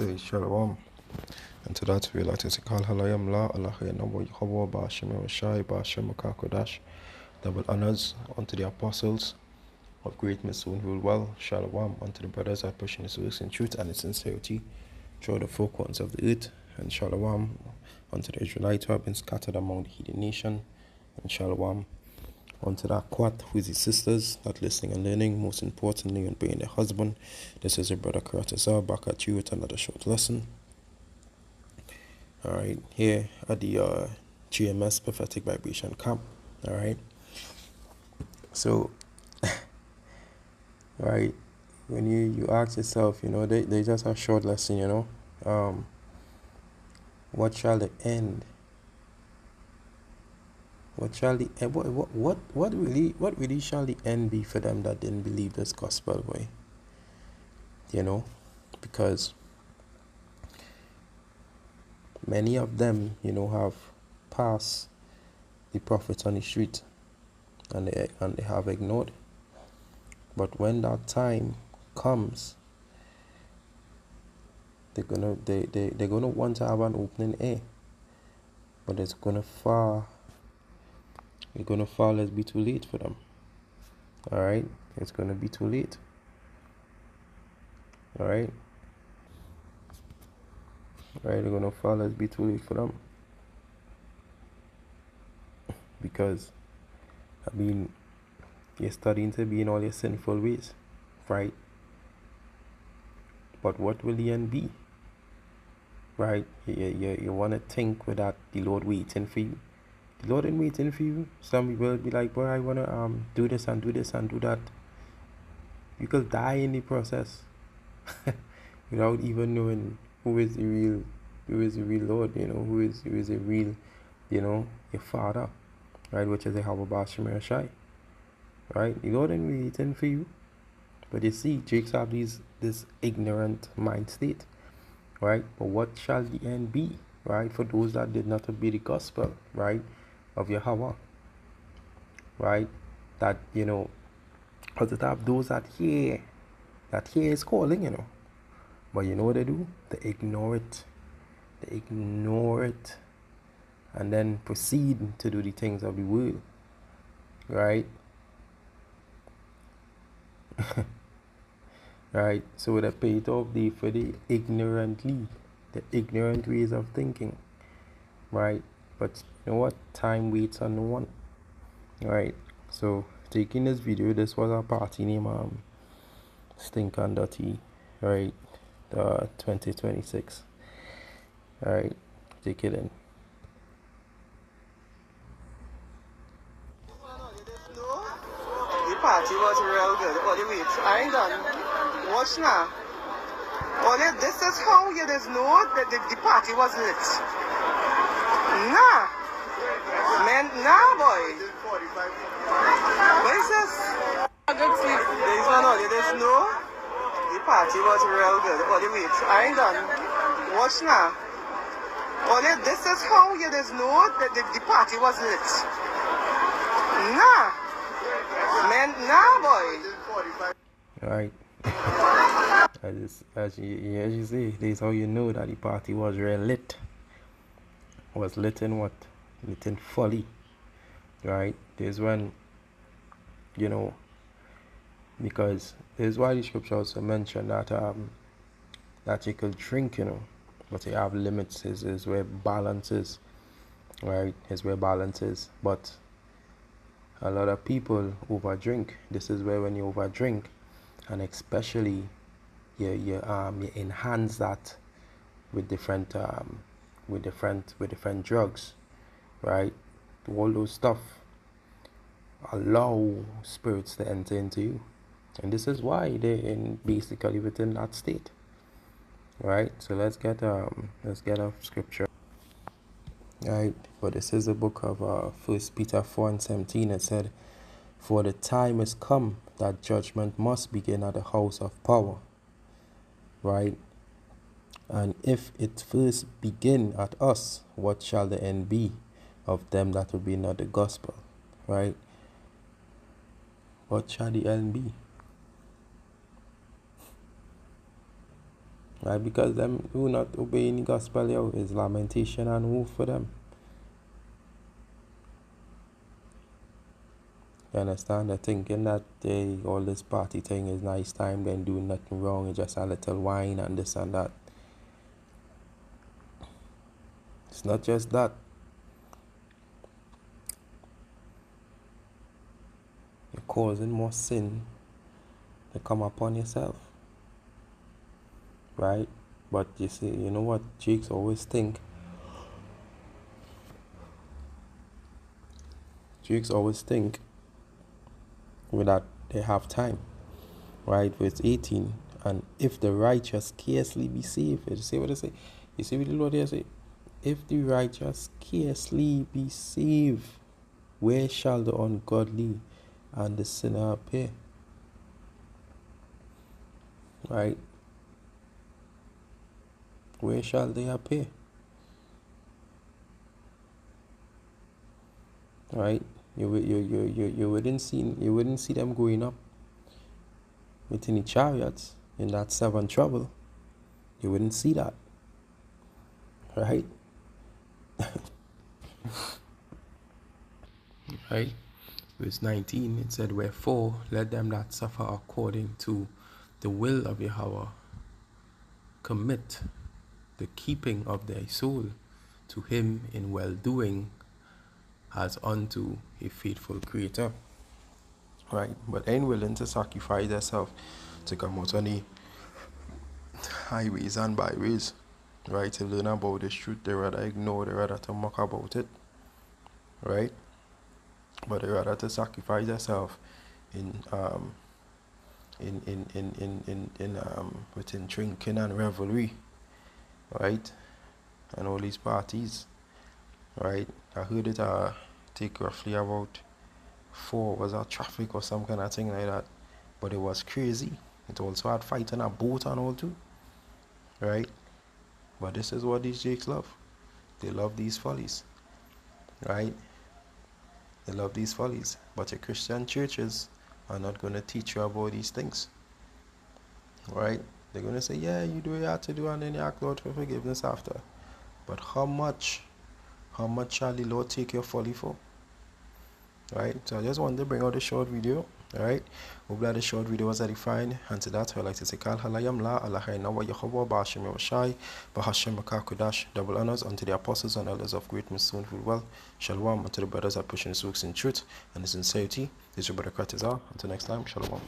Hey, Shalom. And to that we like to say, Kal Halayam La Allah Nabu Yahweh Ba'ashem Shai Ba'ashem Kodash. Double honors unto the apostles of great Mitzvah who rule well. Shalom unto the brothers that pushing his works in truth and in sincerity throughout the four corners of the earth. And Shalom unto the Israelites who have been scattered among the heathen nation. And Shalom unto that quat who is his sisters, not listening and learning, most importantly, and being their husband. This is your brother Karatazar back at you with another short lesson. Alright, here at the GMS Prophetic Vibration Camp. Alright. So right, when you ask yourself, they just a short lesson, what shall the end? What shall the what really shall the end be for them that didn't believe this gospel way? Because many of them, have passed the prophets on the street and they have ignored. But when that time comes, they're gonna want to have an opening air. But it's gonna fall it's be too late for them. Alright? It's gonna be too late. Alright? Right, they're gonna fall it's be too late for them. Because you're studying to be in all your sinful ways. Right? But what will the end be? Right? You wanna think with that the Lord waiting for you. The Lord ain't waiting for you. Some people will be like, boy, I wanna do this and do this and do that. You could die in the process without even knowing who is the real Lord, who is the real, your Father, right, which is a Yahweh Shemir Shai. Right? The Lord ain't waiting for you. But you see, Jakes have this ignorant mind state. Right? But what shall the end be? Right? For those that did not obey the gospel, right, of Yahweh. Right? That, because it have those that hear is calling, But you know what they do? They ignore it. And then proceed to do the things of the world. Right? Right? So they pay it off for the ignorant ways of thinking. Right? But you know what? Time waits on no one. Right? So taking this video, this was a party named Stink and Dirty. Right? 2026. Alright, take it in. The party was real good. Only wait, I ain't done. Watch now. Only this is how you just know that the party was lit. Nah. Man, nah, boy. What is this? Good sleep. This one, you just know the party was real good. Only wait, I ain't done. Watch now. Only this is how you just know that the party was lit. Nah. Man, nah, boy. Alright. as you see, this is how you know that the party was real lit. Was lit in what? Lit in folly. Right? This when, because this is why the scripture also mentioned that you could drink, but you have limits. Is where balance is. Right? Is where balance is. But a lot of people overdrink. This is where when you overdrink, and especially you enhance that with different drugs, right? All those stuff allow spirits to enter into you, and this is why they're basically within that state, right? So let's get a scripture. Right, but this is the book of 1 Peter 4:17. It said, "For the time is come that judgment must begin at the house of power." Right? And if it first begin at us, what shall the end be of them that will be not the gospel? Right? What shall the end be? Right? Because them who not obeying the gospel, yo, is lamentation and woe for them. You understand? They're thinking that all this party thing is nice time, then doing nothing wrong, it's just a little wine and this and that. It's not just that. You're causing more sin to come upon yourself. Right? But you see, you know what Jakes always think? Jakes always think that they have time. Right? Verse 18. And if the righteous scarcely be saved, you see what I say? You see what the Lord here say? If the righteous scarcely be saved, where shall the ungodly and the sinner appear? Right? Where shall they appear? Right? You wouldn't see them going up within the chariots in that 7 trouble. You wouldn't see that. Right? Right? Verse 19, it said, wherefore let them that suffer according to the will of Yahweh commit the keeping of their soul to him in well-doing as unto a faithful creator. Right? But ain't willing to sacrifice themselves to come out on the highways and byways, right, to learn about this truth. They rather ignore, they rather to mock about it, right? But they rather to sacrifice themselves within drinking and revelry, right, and all these parties, right? I heard it take roughly about 4 was a traffic or some kind of thing like that, but it was crazy. It also had fight on a boat and all too, right? But this is what these Jakes love. They love these follies, right? They love these follies. But your Christian churches are not going to teach you about these things, right? They're going to say, yeah, you do what you have to do, and then you ask Lord for forgiveness after. But how much shall the Lord take your folly for? Right? So I just wanted to bring out a short video. Alright? Hope that the short video was edifying. And to that, I'd like to say, Kal halayam la Allahayna wa Yahweh Bashim Yawashai Bahashim Makakudash. Double honors unto the apostles and elders of great Muslim well. Shalom unto the brothers that pushing his works in truth and in sincerity. This is your brother Kratizar. Until next time, Shalom.